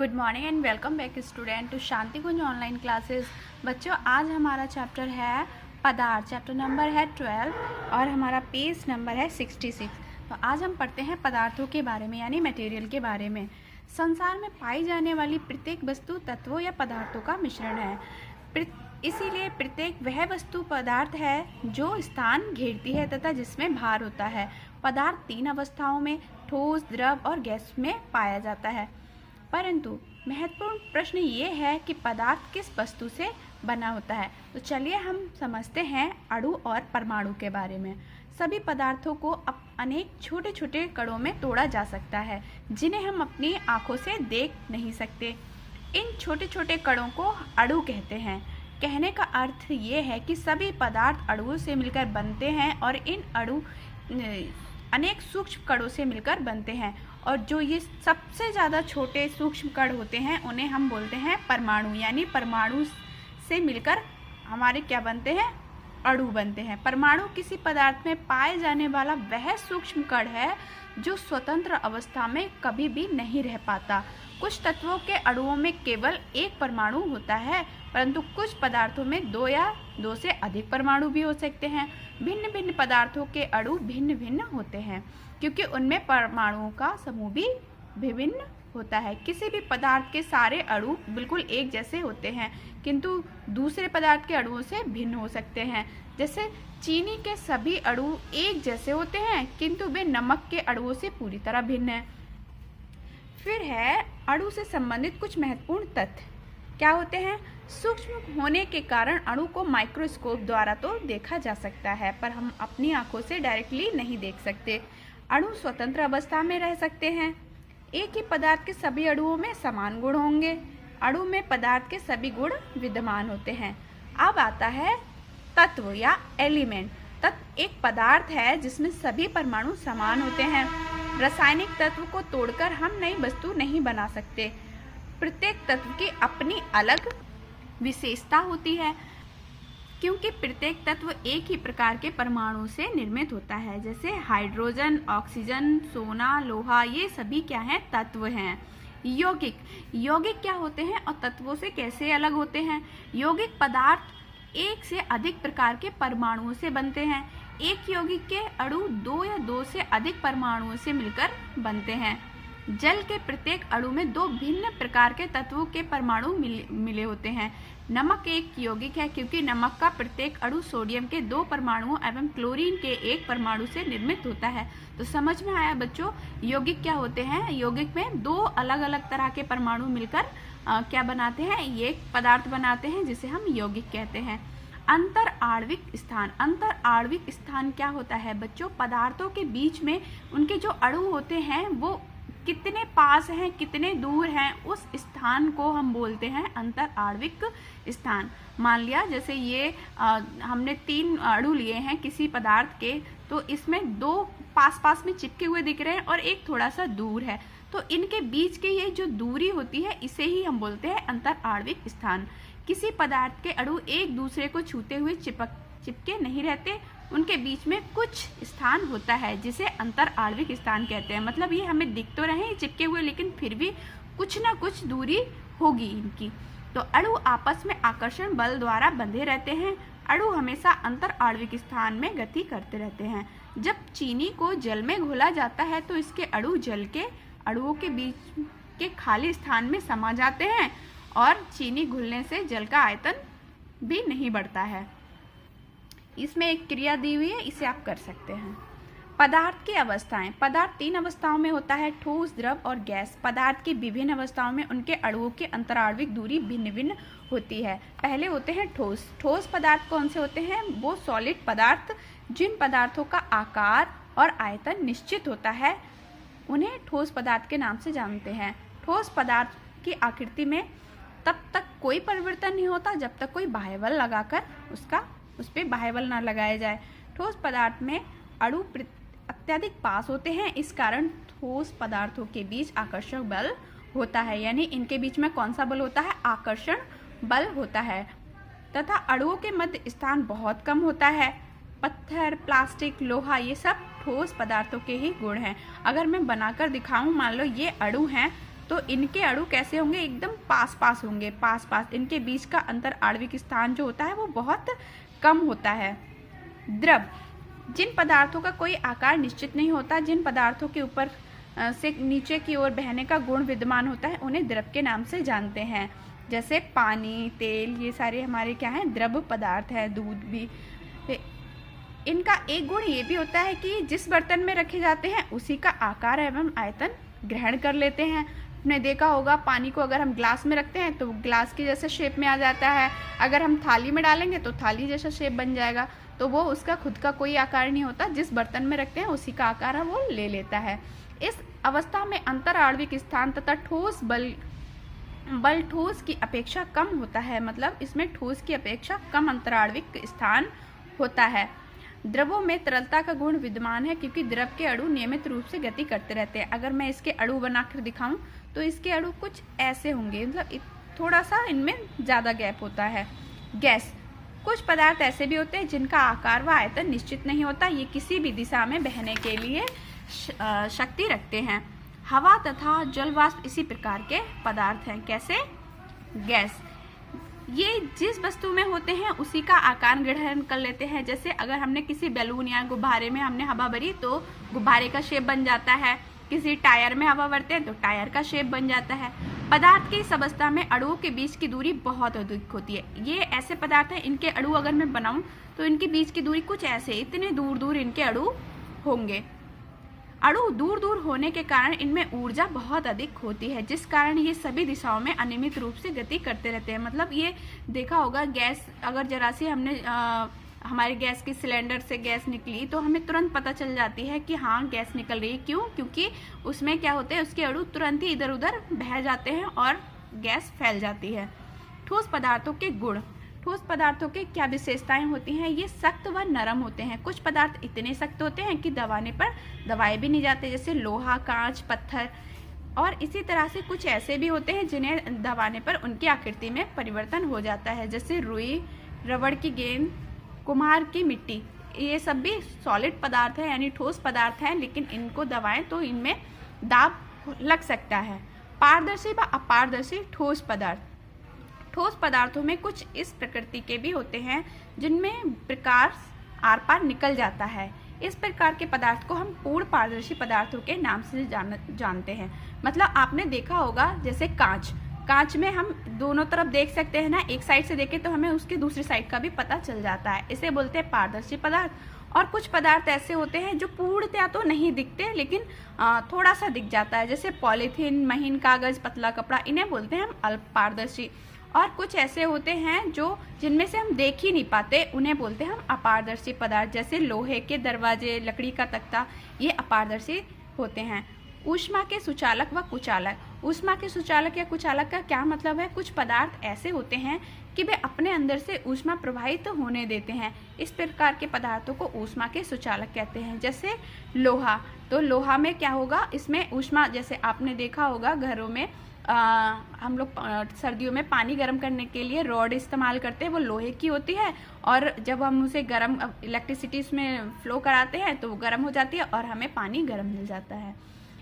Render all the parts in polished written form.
Good morning and welcome back student to Shanti Kunj online classes. बच्चों, आज हमारा चैप्टर है पदार्थ। चैप्टर नंबर है 12 और हमारा पेज नंबर है 66। तो आज हम पढ़ते हैं पदार्थों के बारे में, यानी मटेरियल के बारे में। संसार में पाई जाने वाली प्रत्येक वस्तु तत्वों या पदार्थों का मिश्रण है। इसीलिए प्रत्येक वह वस्तु पदार्थ है जो स्थान घेरती है तथा जिसमें भार होता है। पदार्थ 3 अवस्थाओं में ठोस, द्रव और गैस में पाया जाता है। परंतु महत्वपूर्ण प्रश्न ये है कि पदार्थ किस वस्तु से बना होता है। तो चलिए हम समझते हैं अणु और परमाणु के बारे में। सभी पदार्थों को अनेक छोटे छोटे कणों में तोड़ा जा सकता है, जिन्हें हम अपनी आंखों से देख नहीं सकते। इन छोटे छोटे कणों को अणु कहते हैं। कहने का अर्थ ये है कि सभी पदार्थ अणुओं से मिलकर बनते हैं और इन अणु अनेक सूक्ष्म कणों से मिलकर बनते हैं, और जो ये सबसे ज़्यादा छोटे सूक्ष्म कण होते हैं उन्हें हम बोलते हैं परमाणु। यानी परमाणु से मिलकर हमारे क्या बनते हैं, अणु बनते हैं। परमाणु किसी पदार्थ में पाए जाने वाला वह सूक्ष्म कण है जो स्वतंत्र अवस्था में कभी भी नहीं रह पाता। कुछ तत्वों के अणुओं में केवल एक परमाणु होता है, परंतु कुछ पदार्थों में 2 या 2 से अधिक परमाणु भी हो सकते हैं। भिन्न भिन्न पदार्थों के अणु भिन्न भिन्न होते हैं, क्योंकि उनमें परमाणुओं का समूह भी विभिन्न होता है। किसी भी पदार्थ के सारे अणु बिल्कुल एक जैसे होते हैं, किंतु दूसरे पदार्थ के अणुओं से भिन्न हो सकते हैं। जैसे चीनी के सभी अणु एक जैसे होते हैं, किंतु वे नमक के अणुओं से पूरी तरह भिन्न हैं। फिर है अणु से संबंधित कुछ महत्वपूर्ण तथ्य। क्या होते हैं? सूक्ष्म होने के कारण अणु को माइक्रोस्कोप द्वारा तो देखा जा सकता है, पर हम अपनी आंखों से डायरेक्टली नहीं देख सकते। अणु स्वतंत्र अवस्था में रह सकते हैं। एक ही पदार्थ के सभी अणुओं में समान गुण होंगे। अणु में पदार्थ के सभी गुण विद्यमान होते हैं। अब आता है तत्व या एलिमेंट। तत्व एक पदार्थ है जिसमें सभी परमाणु समान होते हैं। रासायनिक तत्व को तोड़कर हम नई वस्तु नहीं बना सकते। प्रत्येक तत्व की अपनी अलग विशेषता होती है, क्योंकि प्रत्येक तत्व एक ही प्रकार के परमाणु से निर्मित होता है। जैसे हाइड्रोजन, ऑक्सीजन, सोना, लोहा, ये सभी क्या हैं? तत्व हैं। यौगिक क्या होते हैं और तत्वों से कैसे अलग होते हैं? यौगिक पदार्थ एक से अधिक प्रकार के परमाणुओं से बनते हैं। एक यौगिक के अणु 2 या 2 से अधिक परमाणुओं से मिलकर बनते हैं। जल के प्रत्येक अणु में 2 भिन्न प्रकार के तत्वों के परमाणु मिले होते हैं। नमक एक यौगिक है, क्योंकि नमक का प्रत्येक अणु सोडियम के 2 परमाणुओं एवं क्लोरीन के 1 परमाणु से निर्मित होता है। तो समझ में आया बच्चों, यौगिक क्या होते हैं? यौगिक में 2 अलग अलग तरह के परमाणु मिलकर क्या बनाते हैं? ये एक पदार्थ बनाते हैं, जिसे हम यौगिक कहते हैं। अंतर आणविक स्थान। अंतर आणविक स्थान क्या होता है बच्चों? पदार्थों के बीच में उनके जो अणु होते हैं वो कितने पास हैं, कितने दूर हैं, उस स्थान को हम बोलते हैं अंतर आणविक स्थान। मान लिया जैसे ये हमने 3 अणु लिए हैं किसी पदार्थ के, तो इसमें 2 पास पास में चिपके हुए दिख रहे हैं और एक थोड़ा सा दूर है। तो इनके बीच के ये जो दूरी होती है, इसे ही हम बोलते हैं अंतर आणविक स्थान। किसी पदार्थ के अणु एक दूसरे को छूते हुए चिपके नहीं रहते, उनके बीच में कुछ स्थान होता है जिसे अंतर आणविक स्थान कहते हैं। मतलब ये हमें दिख तो रहे हैं चिपके हुए, लेकिन फिर भी कुछ ना कुछ दूरी होगी इनकी। तो अणु आपस में आकर्षण बल द्वारा बंधे रहते हैं। अणु हमेशा अंतर आणविक स्थान में गति करते रहते हैं। जब चीनी को जल में घोला जाता है तो इसके अणु जल के अणुओं के बीच के खाली स्थान में समा जाते हैं, और चीनी घुलने से जल का आयतन भी नहीं बढ़ता है। इसमें एक क्रिया दी हुई है, इसे आप कर सकते हैं। पदार्थ की अवस्थाएं। पदार्थ 3 अवस्थाओं में होता है, ठोस, द्रव और गैस। पदार्थ की विभिन्न अवस्थाओं में उनके अणुओं की अंतराणविक दूरी भिन्न भिन्न होती है। पहले होते हैं ठोस। ठोस पदार्थ कौन से होते हैं? वो सॉलिड पदार्थ, जिन पदार्थों का आकार और आयतन निश्चित होता है, उन्हें ठोस पदार्थ के नाम से जानते हैं। ठोस पदार्थ की आकृति में तब तक कोई परिवर्तन नहीं होता जब तक कोई बाह्य बल लगाकर उस पर बाह्य बल ना लगाया जाए। ठोस पदार्थ में अणु अत्यधिक पास होते हैं, इस कारण ठोस पदार्थों के बीच आकर्षक बल होता है। यानी इनके बीच में कौन सा बल होता है? आकर्षण बल होता है। तथा अणुओं के मध्य स्थान बहुत कम होता है। पत्थर, प्लास्टिक, लोहा, ये सब ठोस पदार्थों के ही गुण हैं। अगर मैं बनाकर दिखाऊं, मान लो ये अणु हैं, तो इनके अणु कैसे होंगे, एकदम पास पास होंगे, पास पास। इनके बीच का अंतर आणविक स्थान जो होता है वो बहुत कम होता है। द्रव, जिन पदार्थों का कोई आकार निश्चित नहीं होता, जिन पदार्थों के ऊपर से नीचे की ओर बहने का गुण विद्यमान होता है, उन्हें द्रव के नाम से जानते हैं। जैसे पानी, तेल, ये सारे हमारे क्या हैं, द्रव पदार्थ है। दूध भी। इनका एक गुण ये भी होता है कि जिस बर्तन में रखे जाते हैं उसी का आकार एवं आयतन ग्रहण कर लेते हैं। आपने देखा होगा पानी को अगर हम ग्लास में रखते हैं तो ग्लास की जैसे शेप में आ जाता है, अगर हम थाली में डालेंगे तो थाली जैसा शेप बन जाएगा। तो वो उसका खुद का कोई आकार नहीं होता, जिस बर्तन में रखते हैं उसी का आकार वो ले लेता है। इस अवस्था में अंतर आणविक स्थान तथा ठोस बल ठोस की अपेक्षा कम होता है। मतलब इसमें ठोस की अपेक्षा कम अंतराण्विक स्थान होता है। द्रवों में तरलता का गुण विद्यमान है क्योंकि द्रव के अणु नियमित रूप से गति करते रहते हैं। अगर मैं इसके अणु बनाकर दिखाऊं तो इसके अणु कुछ ऐसे होंगे, मतलब थोड़ा सा इनमें ज़्यादा गैप होता है। गैस, कुछ पदार्थ ऐसे भी होते हैं जिनका आकार व आयतन निश्चित नहीं होता, ये किसी भी दिशा में बहने के लिए शक्ति रखते हैं। हवा तथा जल वाष्प इसी प्रकार के पदार्थ हैं। कैसे? गैस, ये जिस वस्तु में होते हैं उसी का आकार ग्रहण कर लेते हैं। जैसे अगर हमने किसी बैलून या गुब्बारे में हमने हवा भरी तो गुब्बारे का शेप बन जाता है, किसी टायर में हवा भरते हैं तो टायर का शेप बन जाता है। पदार्थ की इस अवस्था में अणुओं के बीच की दूरी बहुत अधिक होती है। ये ऐसे पदार्थ हैं, इनके अणु अगर मैं बनाऊं तो इनके बीच की दूरी कुछ ऐसे, इतने दूर दूर इनके अणु होंगे। अणु दूर दूर होने के कारण इनमें ऊर्जा बहुत अधिक होती है, जिस कारण ये सभी दिशाओं में अनियमित रूप से गति करते रहते हैं। मतलब ये देखा होगा, गैस अगर जरा सी हमने हमारे गैस की सिलेंडर से गैस निकली तो हमें तुरंत पता चल जाती है कि हाँ गैस निकल रही है। क्यों? क्योंकि उसमें क्या होते हैं, उसके अणु तुरंत ही इधर उधर बह जाते हैं और गैस फैल जाती है। ठोस पदार्थों के गुण, ठोस पदार्थों के क्या विशेषताएं होती हैं? ये सख्त व नरम होते हैं। कुछ पदार्थ इतने सख्त होते हैं कि दबाने पर दबाए भी नहीं जाते, जैसे लोहा, कांच, पत्थर। और इसी तरह से कुछ ऐसे भी होते हैं जिन्हें दबाने पर उनकी आकृति में परिवर्तन हो जाता है, जैसे रुई, रबड़ की गेंद, कुम्हार की मिट्टी। ये सब भी सॉलिड पदार्थ है, यानी ठोस पदार्थ हैं, लेकिन इनको दबाएं तो इनमें दाब लग सकता है। पारदर्शी व अपारदर्शी ठोस पदार्थ, ठोस पदार्थों में कुछ इस प्रकृति के भी होते हैं जिनमें प्रकाश आर पार निकल जाता है। इस प्रकार के पदार्थ को हम पूर्ण पारदर्शी पदार्थों के नाम से जानते हैं। मतलब आपने देखा होगा जैसे कांच, कांच में हम दोनों तरफ देख सकते हैं ना, एक साइड से देखें तो हमें उसकी दूसरी साइड का भी पता चल जाता है, इसे बोलते हैं पारदर्शी पदार्थ। और कुछ पदार्थ ऐसे होते हैं जो पूर्णतया तो नहीं दिखते लेकिन थोड़ा सा दिख जाता है, जैसे पॉलीथीन, महीन कागज, पतला कपड़ा, इन्हें बोलते हैं हम अल्प पारदर्शी। और कुछ ऐसे होते हैं जो जिनमें से हम देख ही नहीं पाते, उन्हें बोलते हैं हम अपारदर्शी पदार्थ, जैसे लोहे के दरवाजे, लकड़ी का तख्ता, ये अपारदर्शी होते हैं। ऊष्मा के सुचालक व कुचालक, ऊष्मा के सुचालक या कुचालक का क्या मतलब है? कुछ पदार्थ ऐसे होते हैं कि वे अपने अंदर से ऊष्मा प्रवाहित होने देते हैं। इस प्रकार के पदार्थों को ऊष्मा के सुचालक कहते हैं। जैसे लोहा, तो लोहा में क्या होगा, इसमें ऊष्मा, जैसे आपने देखा होगा घरों में हम लोग सर्दियों में पानी गर्म करने के लिए रॉड इस्तेमाल करते हैं, वो लोहे की होती है, और जब हम उसे गर्म इलेक्ट्रिसिटी उसमें फ्लो कराते हैं तो वो गर्म हो जाती है और हमें पानी गर्म मिल जाता है।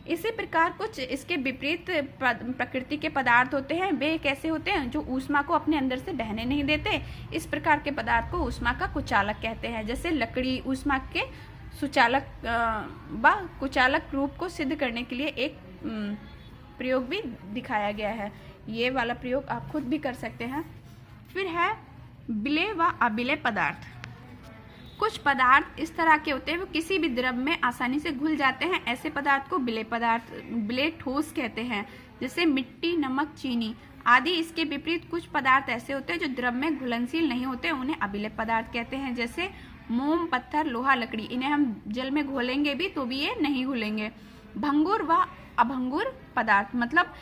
इसी प्रकार कुछ इसके विपरीत प्रकृति के पदार्थ होते हैं। वे कैसे होते हैं? जो ऊष्मा को अपने अंदर से बहने नहीं देते। इस प्रकार के पदार्थ को ऊष्मा का कुचालक कहते हैं। जैसे लकड़ी ऊष्मा के सुचालक व कुचालक रूप को सिद्ध करने के लिए एक प्रयोग भी दिखाया गया है। ये वाला प्रयोग आप खुद भी कर सकते हैं। फिर है विलेय व अविलेय पदार्थ। कुछ पदार्थ इस तरह के होते हैं वो किसी भी द्रव में आसानी से घुल जाते हैं, ऐसे पदार्थ को विलेय पदार्थ, विलेय ठोस कहते हैं। जैसे मिट्टी, नमक, चीनी आदि। इसके विपरीत कुछ पदार्थ ऐसे होते हैं जो द्रव में घुलनशील नहीं होते, उन्हें अविलेय पदार्थ कहते हैं। जैसे मोम, पत्थर, लोहा, लकड़ी, इन्हें हम जल में घोलेंगे भी तो भी ये नहीं घुलेंगे। भंगुर व अभंगुर पदार्थ, मतलब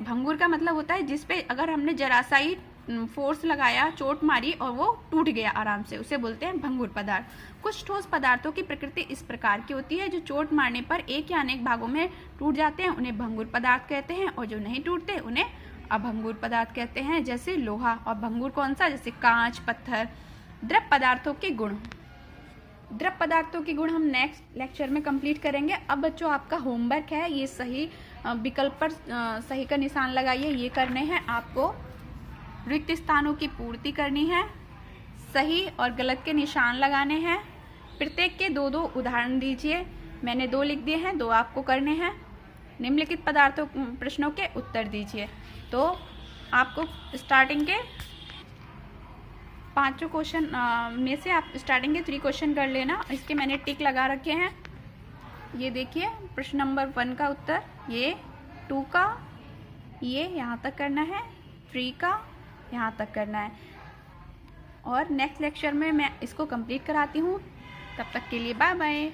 भंगुर का मतलब होता है जिसपे अगर हमने जरा सा ही फोर्स लगाया, चोट मारी और वो टूट गया आराम से, उसे बोलते हैं भंगुर पदार्थ। कुछ ठोस पदार्थों की प्रकृति इस प्रकार की होती है जो चोट मारने पर एक या अनेक भागों में टूट जाते हैं, उन्हें भंगुर पदार्थ कहते हैं, और जो नहीं टूटते उन्हें अभंगुर पदार्थ कहते हैं। जैसे लोहा। और भंगुर कौन सा? जैसे कांच, पत्थर। द्रव पदार्थों के गुण, द्रव पदार्थों के गुण हम नेक्स्ट लेक्चर में कंप्लीट करेंगे। अब बच्चों आपका होमवर्क है, ये सही विकल्प पर सही का निशान लगाइए। ये करने हैं आपको। रिक्त स्थानों की पूर्ति करनी है, सही और गलत के निशान लगाने हैं। प्रत्येक के 2-2 उदाहरण दीजिए। मैंने 2 लिख दिए हैं, 2 आपको करने हैं। निम्नलिखित पदार्थों प्रश्नों के उत्तर दीजिए। तो आपको स्टार्टिंग के 5 क्वेश्चन में से आप स्टार्टिंग के 3 क्वेश्चन कर लेना। इसके मैंने टिक लगा रखे हैं। ये देखिए, प्रश्न नंबर 1 का उत्तर, ये 2 का ये यहाँ तक करना है, 3 का यहाँ तक करना है। और नेक्स्ट लेक्चर में मैं इसको कंप्लीट कराती हूँ। तब तक के लिए बाय बाय।